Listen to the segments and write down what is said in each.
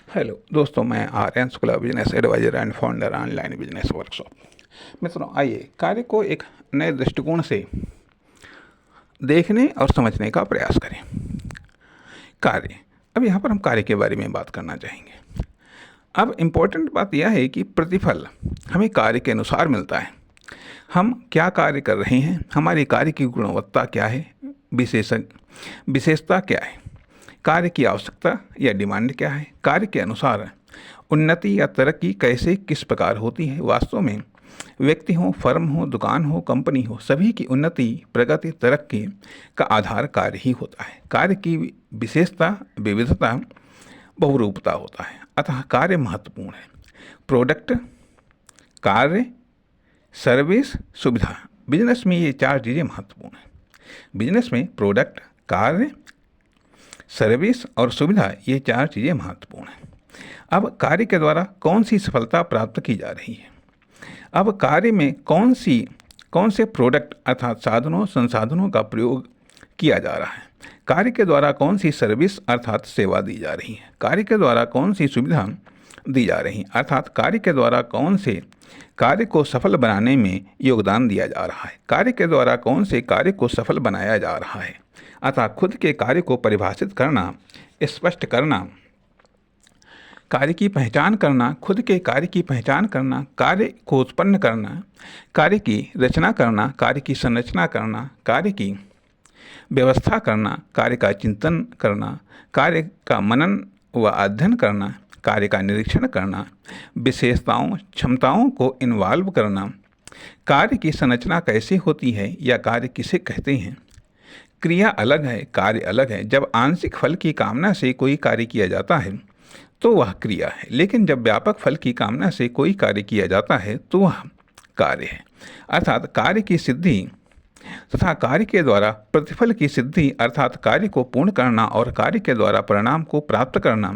Hello दोस्तों, मैं Aryan Shukla, business advisor and founder online business workshop. मित्रों, आइए कार्य को एक नए दृष्टिकोण से देखने और समझने का प्रयास करें। कार्य, अब यहाँ पर हम कार्य के बारे में बात करना चाहेंगे। अब इम्पोर्टेंट बात यह है कि प्रतिफल हमें कार्य के अनुसार मिलता है। हम क्या कार्य कर रहे हैं, हमारे कार्य की गुणवत्ता क्या है, विशेषता क्या है, कार्य की आवश्यकता या डिमांड क्या है, कार्य के अनुसार उन्नति या तरक्की कैसे किस प्रकार होती है। वास्तव में व्यक्ति हो, फर्म हो, दुकान हो, कंपनी हो, सभी की उन्नति, प्रगति, तरक्की का आधार कार्य ही होता है। कार्य की विशेषता, विविधता, बहुरूपता होता है, अतः कार्य महत्वपूर्ण है। प्रोडक्ट, कार्य, सर्विस, सुविधा, बिजनेस में ये चार चीज़ें महत्वपूर्ण हैं। बिजनेस में प्रोडक्ट, कार्य, सर्विस और सुविधा, ये चार चीज़ें महत्वपूर्ण हैं। अब कार्य के द्वारा कौन सी सफलता प्राप्त की जा रही है, अब कार्य में कौन से प्रोडक्ट अर्थात साधनों संसाधनों का प्रयोग किया जा रहा है, कार्य के द्वारा कौन सी सर्विस अर्थात सेवा दी जा रही है, कार्य के द्वारा कौन सी सुविधा दी जा रही है, अर्थात कार्य के द्वारा कौन से कार्य को सफल बनाने में योगदान दिया जा रहा है, कार्य के द्वारा कौन से कार्य को सफल बनाया जा रहा है। अतः खुद के कार्य को परिभाषित करना, स्पष्ट करना, कार्य की पहचान करना, खुद के कार्य की पहचान करना, कार्य को उत्पन्न करना, कार्य की रचना करना, कार्य की संरचना करना, कार्य की व्यवस्था करना, कार्य का चिंतन करना, कार्य का मनन व अध्ययन करना, कार्य का निरीक्षण करना, विशेषताओं क्षमताओं को इन्वॉल्व करना, कार्य की संरचना कैसे होती है या कार्य किसे कहते हैं। क्रिया अलग है, कार्य अलग है। जब आंशिक फल की कामना से कोई कार्य किया जाता है तो वह क्रिया है, लेकिन जब व्यापक फल की कामना से कोई कार्य किया जाता है तो वह कार्य है। अर्थात कार्य की सिद्धि तथा कार्य के द्वारा प्रतिफल की सिद्धि अर्थात कार्य को पूर्ण करना और कार्य के द्वारा परिणाम को प्राप्त करना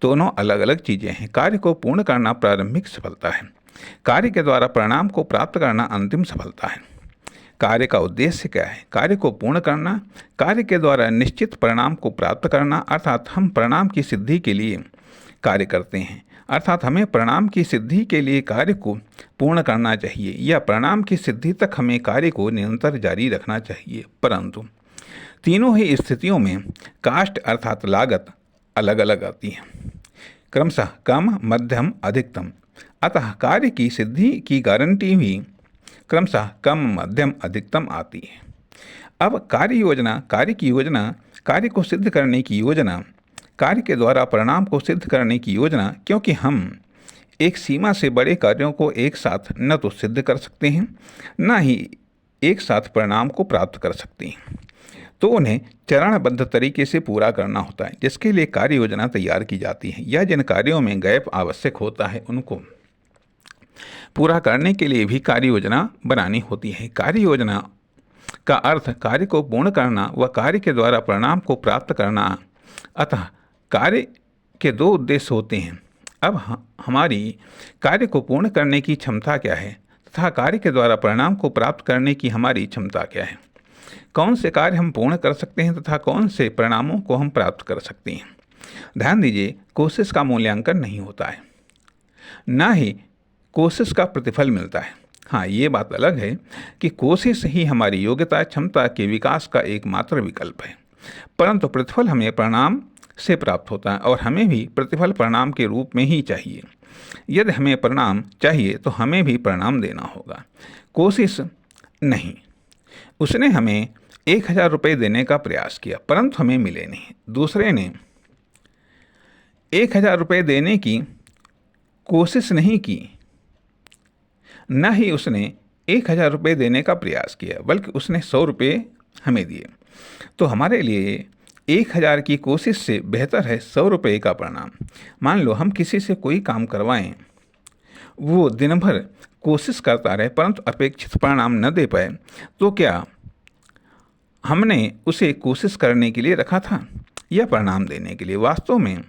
दोनों अलग अलग चीज़ें हैं। कार्य को पूर्ण करना प्रारंभिक सफलता है, कार्य के द्वारा परिणाम को प्राप्त करना अंतिम सफलता है। कार्य का उद्देश्य क्या है? कार्य को पूर्ण करना, कार्य के द्वारा निश्चित परिणाम को प्राप्त करना, अर्थात हम परिणाम की सिद्धि के लिए कार्य करते हैं, अर्थात हमें परिणाम की सिद्धि के लिए कार्य को पूर्ण करना चाहिए या परिणाम की सिद्धि तक हमें कार्य को निरंतर जारी रखना चाहिए। परंतु तीनों ही स्थितियों में कास्ट अर्थात लागत अलग अलग आती है, क्रमशः कम, मध्यम, अधिकतम। अतः कार्य की सिद्धि की गारंटी भी क्रमशः कम, मध्यम, अधिकतम आती है। अब कार्य योजना, कार्य की योजना, कार्य को सिद्ध करने की योजना, कार्य के द्वारा परिणाम को सिद्ध करने की योजना, क्योंकि हम एक सीमा से बड़े कार्यों को एक साथ न तो सिद्ध कर सकते हैं न ही एक साथ परिणाम को प्राप्त कर सकते हैं, तो उन्हें चरणबद्ध तरीके से पूरा करना होता है, जिसके लिए कार्य योजना तैयार की जाती है। या जिन कार्यों में गैप आवश्यक होता है उनको पूरा करने के लिए भी कार्य योजना बनानी होती है। कार्य योजना का अर्थ कार्य को पूर्ण करना व कार्य के द्वारा परिणाम को प्राप्त करना। अतः कार्य के दो उद्देश्य होते हैं। अब हमारी कार्य को पूर्ण करने की क्षमता क्या है तथा कार्य के द्वारा परिणाम को प्राप्त करने की हमारी क्षमता क्या है। कौन से कार्य हम पूर्ण कर सकते हैं तथा कौन से परिणामों को हम प्राप्त कर सकते हैं। ध्यान दीजिए, कोशिश का मूल्यांकन नहीं होता है, न ही कोशिश का प्रतिफल मिलता है। हाँ, ये बात अलग है कि कोशिश ही हमारी योग्यता क्षमता के विकास का एकमात्र विकल्प है, परंतु प्रतिफल हमें परिणाम से प्राप्त होता है और हमें भी प्रतिफल परिणाम के रूप में ही चाहिए। यदि हमें परिणाम चाहिए तो हमें भी परिणाम देना होगा, कोशिश नहीं। उसने हमें 1000 रुपये देने का प्रयास किया परंतु हमें मिले नहीं। दूसरे ने 1000 रुपये देने की कोशिश नहीं की, न ही उसने 1000 रुपये देने का प्रयास किया, बल्कि उसने 100 रुपये हमें दिए। तो हमारे लिए 1000 की कोशिश से बेहतर है 100 रुपये का परिणाम। मान लो हम किसी से कोई काम करवाएं, वो दिन भर कोशिश करता रहे परंतु अपेक्षित परिणाम न दे पाए, तो क्या हमने उसे कोशिश करने के लिए रखा था या परिणाम देने के लिए? वास्तव में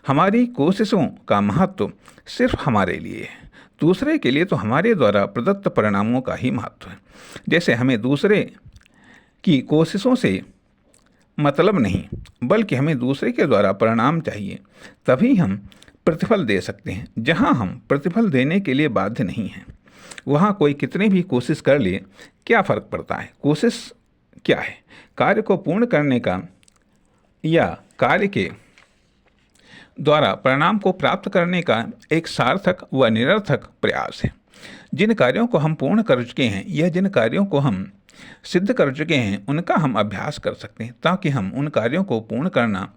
हमारी कोशिशों का महत्व सिर्फ हमारे लिए है, दूसरे के लिए तो हमारे द्वारा प्रदत्त परिणामों का ही महत्व है। जैसे हमें दूसरे की कोशिशों से मतलब नहीं, बल्कि हमें दूसरे के द्वारा परिणाम चाहिए, तभी हम प्रतिफल दे सकते हैं। जहाँ हम प्रतिफल देने के लिए बाध्य नहीं हैं, वहाँ कोई कितनी भी कोशिश कर ले क्या फ़र्क पड़ता है। कोशिश क्या है? कार्य को पूर्ण करने का या कार्य के द्वारा परिणाम को प्राप्त करने का एक सार्थक व निरर्थक प्रयास है। जिन कार्यों को हम पूर्ण कर चुके हैं या जिन कार्यों को हम सिद्ध कर चुके हैं, उनका हम अभ्यास कर सकते हैं, ताकि हम उन कार्यों को पूर्ण करना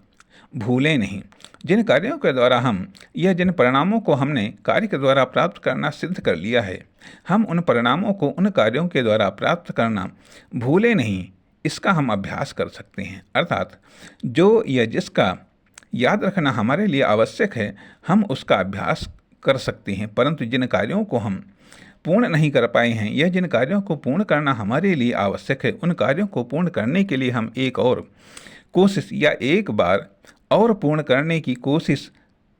भूलें नहीं। जिन कार्यों के द्वारा हम या जिन परिणामों को हमने कार्य के द्वारा प्राप्त करना सिद्ध कर लिया है, हम उन परिणामों को उन कार्यों के द्वारा प्राप्त करना भूलें नहीं, इसका हम अभ्यास कर सकते हैं। अर्थात जो या जिसका याद रखना हमारे लिए आवश्यक है, हम उसका अभ्यास कर सकते हैं। परंतु जिन कार्यों को हम पूर्ण नहीं कर पाए हैं या जिन कार्यों को पूर्ण करना हमारे लिए आवश्यक है, उन कार्यों को पूर्ण करने के लिए हम एक और कोशिश या एक बार और पूर्ण करने की कोशिश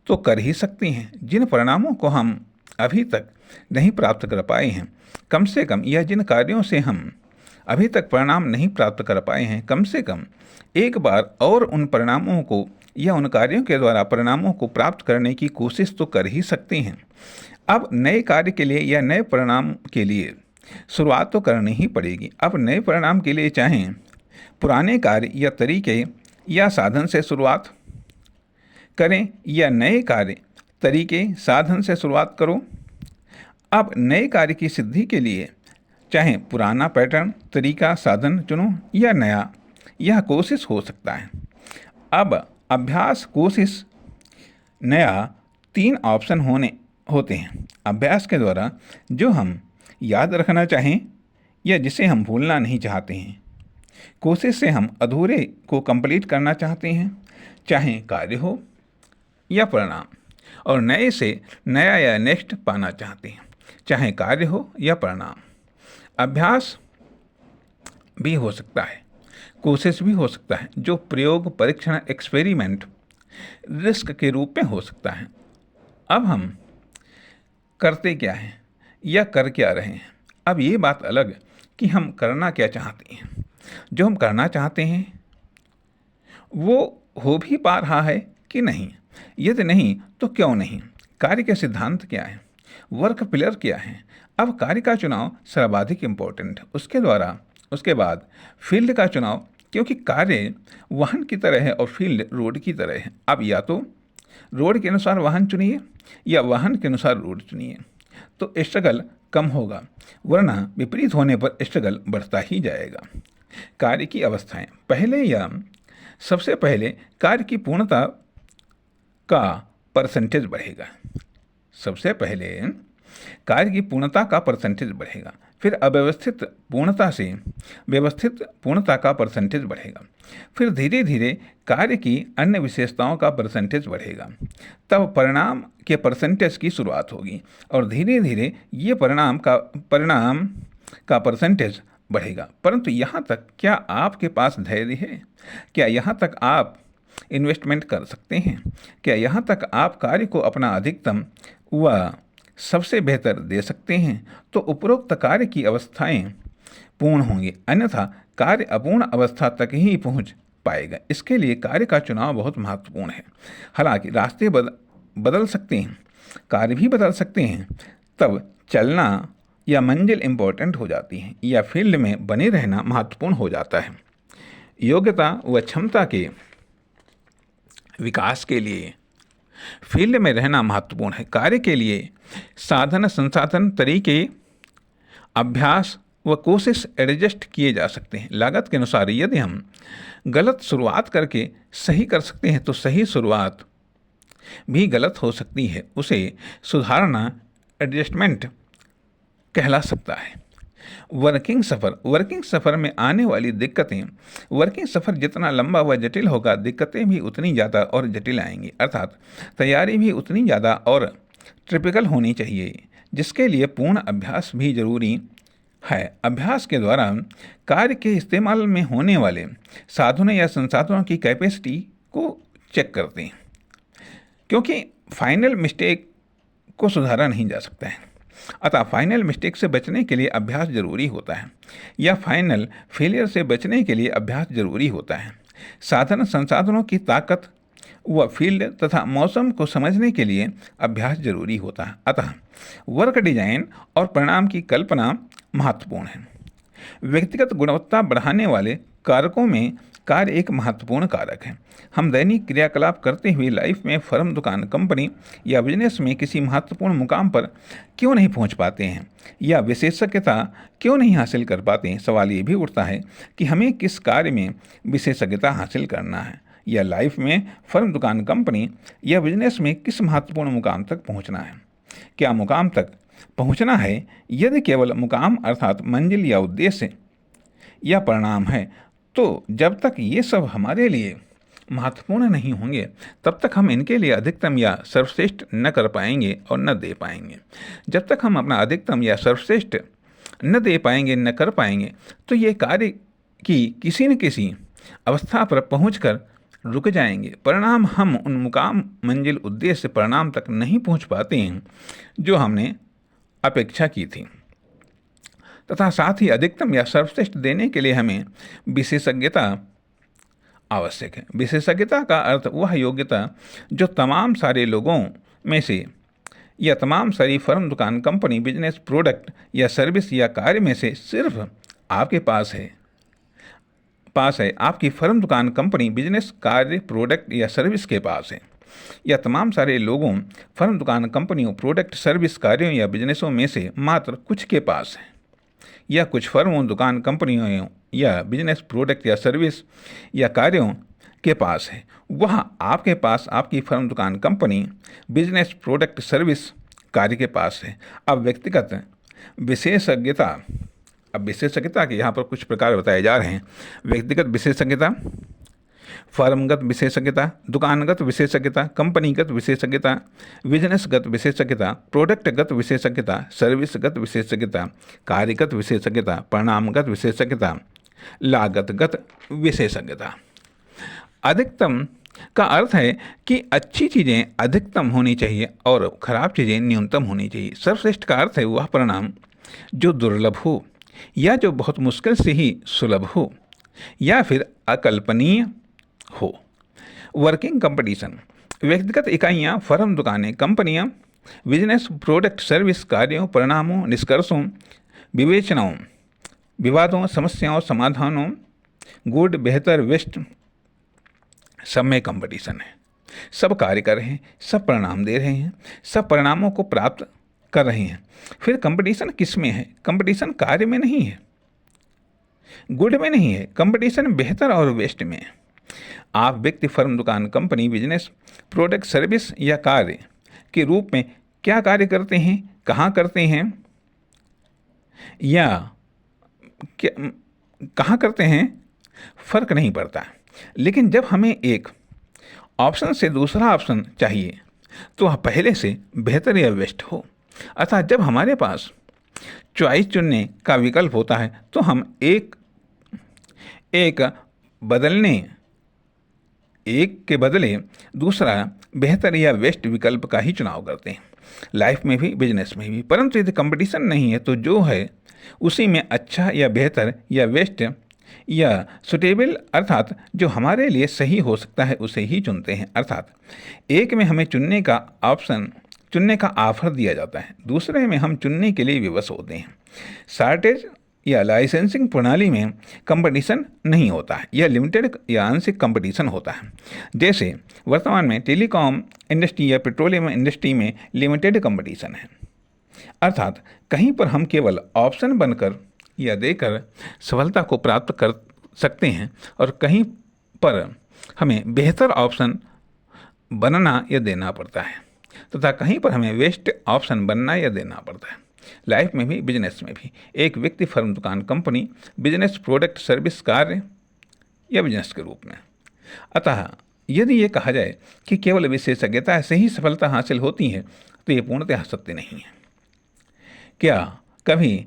तो कर ही सकते हैं। जिन परिणामों को हम अभी तक नहीं प्राप्त कर पाए हैं, कम से कम, या जिन कार्यों से हम अभी तक परिणाम नहीं प्राप्त कर पाए हैं, कम से कम एक बार और उन परिणामों को या उन कार्यों के द्वारा परिणामों को प्राप्त करने की कोशिश तो कर ही सकते हैं। अब नए कार्य के लिए या नए परिणाम के लिए शुरुआत तो करनी ही पड़ेगी। अब नए परिणाम के लिए चाहें पुराने कार्य या तरीके या साधन से शुरुआत करें या नए कार्य, तरीके, साधन से शुरुआत करो। अब नए कार्य की सिद्धि के लिए चाहे पुराना पैटर्न, तरीका, साधन चुनो या नया, यह कोशिश हो सकता है। अब अभ्यास, कोशिश, नया, 3 ऑप्शन होते हैं। अभ्यास के द्वारा जो हम याद रखना चाहें या जिसे हम भूलना नहीं चाहते हैं। कोशिश से हम अधूरे को कंप्लीट करना चाहते हैं, चाहे कार्य हो या परिणाम। और नए से नया या नेक्स्ट पाना चाहते हैं, चाहे कार्य हो या परिणाम। अभ्यास भी हो सकता है, कोशिश भी हो सकता है, जो प्रयोग, परीक्षण, एक्सपेरिमेंट, रिस्क के रूप में हो सकता है। अब हम करते क्या हैं या कर क्या रहे हैं। अब ये बात अलग कि हम करना क्या चाहते हैं। जो हम करना चाहते हैं वो हो भी पा रहा है कि नहीं, यदि नहीं तो क्यों नहीं। कार्य के सिद्धांत क्या है, वर्क पिलर क्या है। अब कार्य का चुनाव सर्वाधिक इम्पोर्टेंट है, उसके बाद फील्ड का चुनाव, क्योंकि कार्य वाहन की तरह है और फील्ड रोड की तरह है। अब या तो रोड के अनुसार वाहन चुनिए या वाहन के अनुसार रोड चुनिए, तो स्ट्रगल कम होगा, वरना विपरीत होने पर स्ट्रगल बढ़ता ही जाएगा। कार्य की अवस्थाएं, सबसे पहले कार्य की पूर्णता का परसेंटेज बढ़ेगा। सबसे पहले कार्य की पूर्णता का परसेंटेज बढ़ेगा, फिर अव्यवस्थित पूर्णता से व्यवस्थित पूर्णता का परसेंटेज बढ़ेगा, फिर धीरे धीरे कार्य की अन्य विशेषताओं का परसेंटेज बढ़ेगा, तब परिणाम के परसेंटेज की शुरुआत होगी और धीरे धीरे ये परिणाम का परसेंटेज बढ़ेगा। परंतु यहाँ तक क्या आपके पास धैर्य है? क्या यहाँ तक आप इन्वेस्टमेंट कर सकते हैं? क्या यहाँ तक आप कार्य को अपना अधिकतम व सबसे बेहतर दे सकते हैं? तो उपरोक्त कार्य की अवस्थाएं पूर्ण होंगी, अन्यथा कार्य अपूर्ण अवस्था तक ही पहुंच पाएगा। इसके लिए कार्य का चुनाव बहुत महत्वपूर्ण है। हालांकि रास्ते बदल सकते हैं, कार्य भी बदल सकते हैं, तब चलना या मंजिल इम्पोर्टेंट हो जाती है या फील्ड में बने रहना महत्वपूर्ण हो जाता है। योग्यता व क्षमता के विकास के लिए फील्ड में रहना महत्वपूर्ण है। कार्य के लिए साधन, संसाधन, तरीके, अभ्यास व कोशिश एडजस्ट किए जा सकते हैं लागत के अनुसार। यदि हम गलत शुरुआत करके सही कर सकते हैं तो सही शुरुआत भी गलत हो सकती है, उसे सुधारना एडजस्टमेंट कहला सकता है। वर्किंग सफ़र में आने वाली दिक्कतें, वर्किंग सफ़र जितना लंबा व जटिल होगा, दिक्कतें भी उतनी ज़्यादा और जटिल आएंगी। अर्थात तैयारी भी उतनी ज़्यादा और टिपिकल होनी चाहिए, जिसके लिए पूर्ण अभ्यास भी जरूरी है। अभ्यास के द्वारा कार्य के इस्तेमाल में होने वाले साधनों या संसाधनों की कैपेसिटी को चेक करते हैं, क्योंकि फाइनल मिस्टेक को सुधारा नहीं जा सकता है। अतः फाइनल मिस्टेक से बचने के लिए अभ्यास जरूरी होता है या फाइनल फेलियर से बचने के लिए अभ्यास जरूरी होता है। साधन संसाधनों की ताकत व फील्ड तथा मौसम को समझने के लिए अभ्यास जरूरी होता है। अतः वर्क डिजाइन और परिणाम की कल्पना महत्वपूर्ण है। व्यक्तिगत गुणवत्ता बढ़ाने वाले कारकों में कार्य एक महत्वपूर्ण कारक है। हम दैनिक क्रियाकलाप करते हुए लाइफ में फर्म, दुकान, कंपनी या बिजनेस में किसी महत्वपूर्ण मुकाम पर क्यों नहीं पहुंच पाते हैं या विशेषज्ञता क्यों नहीं हासिल कर पाते हैं। सवाल ये भी उठता है कि हमें किस कार्य में विशेषज्ञता हासिल करना है या लाइफ में फर्म, दुकान, कंपनी या बिजनेस में किस महत्वपूर्ण मुकाम तक पहुंचना है। क्या मुकाम तक पहुंचना है? यदि केवल मुकाम अर्थात मंजिल या उद्देश्य या परिणाम है तो जब तक ये सब हमारे लिए महत्वपूर्ण नहीं होंगे तब तक हम इनके लिए अधिकतम या सर्वश्रेष्ठ न कर पाएंगे और न दे पाएंगे। जब तक हम अपना अधिकतम या सर्वश्रेष्ठ न दे पाएंगे, न कर पाएंगे, तो ये कार्य की किसी न किसी अवस्था पर पहुंचकर रुक जाएंगे। परिणाम हम उन मुकाम, मंजिल, उद्देश्य, परिणाम तक नहीं पहुंच पाते हैं जो हमने अपेक्षा की थी। तथा साथ ही अधिकतम या सर्वश्रेष्ठ देने के लिए हमें विशेषज्ञता आवश्यक है। विशेषज्ञता का अर्थ वह योग्यता जो तमाम सारे लोगों में से या तमाम सारी फर्म, दुकान, कंपनी, बिजनेस, प्रोडक्ट या सर्विस या कार्य में से सिर्फ आपके पास है। आपकी फर्म, दुकान, कंपनी, बिजनेस, कार्य, प्रोडक्ट या सर्विस के पास है, या तमाम सारे लोगों, फर्म, दुकान, कंपनियों, प्रोडक्ट, सर्विस, कार्यों या बिजनेसों में से मात्र कुछ के पास है, या कुछ फर्मों, दुकान, कंपनियों या बिजनेस, प्रोडक्ट या सर्विस या कार्यों के पास है, वह आपके पास, आपकी फर्म, दुकान, कंपनी, बिजनेस, प्रोडक्ट, सर्विस, कार्य के पास है। अब विशेषज्ञता के यहाँ पर कुछ प्रकार बताए जा रहे हैं। व्यक्तिगत विशेषज्ञता, फर्मगत विशेषज्ञता, दुकानगत विशेषज्ञता, कंपनीगत विशेषज्ञता, बिजनेसगत विशेषज्ञता, प्रोडक्टगत विशेषज्ञता, सर्विसगत विशेषज्ञता, कार्यगत विशेषज्ञता, परिणामगत विशेषज्ञता, लागतगत विशेषज्ञता। अधिकतम का अर्थ है कि अच्छी चीज़ें अधिकतम होनी चाहिए और खराब चीज़ें न्यूनतम होनी चाहिए। सर्वश्रेष्ठ का अर्थ है वह परिणाम जो दुर्लभ हो या जो बहुत मुश्किल से ही सुलभ हो या फिर अकल्पनीय हो। वर्किंग कंपटीशन, व्यक्तिगत इकाइयाँ, फर्म, दुकानें, कंपनियाँ, बिजनेस, प्रोडक्ट, सर्विस, कार्यों, परिणामों, निष्कर्षों, विवेचनाओं, विवादों, समस्याओं, समाधानों, गुड, बेहतर, बेस्ट, सब में कंपटीशन है। सब कार्य कर रहे हैं, सब परिणाम दे रहे हैं, सब परिणामों को प्राप्त कर रहे हैं। फिर कंपटीशन किस में है? कंपटीशन कार्य में नहीं है, गुड में नहीं है, कंपटीशन बेहतर और बेस्ट में है। आप व्यक्ति, फर्म, दुकान, कंपनी, बिजनेस, प्रोडक्ट, सर्विस या कार्य के रूप में क्या कार्य करते हैं, कहाँ करते हैं या कहाँ करते हैं फर्क नहीं पड़ता। लेकिन जब हमें एक ऑप्शन से दूसरा ऑप्शन चाहिए तो वह पहले से बेहतर या बेस्ट हो। अतः जब हमारे पास चॉइस चुनने का विकल्प होता है तो हम एक के बदले दूसरा बेहतर या बेस्ट विकल्प का ही चुनाव करते हैं। लाइफ में भी, बिजनेस में भी। परंतु यदि कंपटीशन नहीं है तो जो है उसी में अच्छा या बेहतर या बेस्ट या सुटेबल अर्थात जो हमारे लिए सही हो सकता है उसे ही चुनते हैं। अर्थात एक में हमें चुनने का ऑफर दिया जाता है, दूसरे में हम चुनने के लिए विवश होते हैं। शॉर्टेज या लाइसेंसिंग प्रणाली में कंपटीशन नहीं होता है, यह लिमिटेड या आंशिक कंपटीशन होता है। जैसे वर्तमान में टेलीकॉम इंडस्ट्री या पेट्रोलियम इंडस्ट्री में लिमिटेड कंपटीशन है, अर्थात कहीं पर हम केवल ऑप्शन बनकर या देकर सफलता को प्राप्त कर सकते हैं और कहीं पर हमें बेहतर ऑप्शन बनना या देना पड़ता है तथा कहीं पर हमें वेस्ट ऑप्शन बनना या देना पड़ता है। लाइफ में भी, बिजनेस में भी। एक व्यक्ति, फर्म, दुकान, कंपनी, बिजनेस, प्रोडक्ट, सर्विस, कार्य या बिजनेस के रूप में। अतः यदि ये कहा जाए कि केवल विशेषज्ञता से ही सफलता हासिल होती है तो ये पूर्णतः सत्य नहीं है। क्या कभी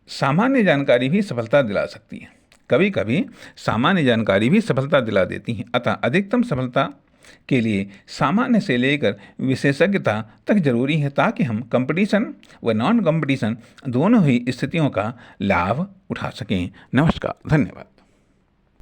सामान्य जानकारी भी सफलता दिला सकती है? कभी कभी सामान्य जानकारी भी सफलता दिला देती है। अतः अधिकतम सफलता के लिए सामान्य से लेकर विशेषज्ञता तक जरूरी है ताकि हम कंपटीशन व नॉन कंपटीशन दोनों ही स्थितियों का लाभ उठा सकें। नमस्कार, धन्यवाद।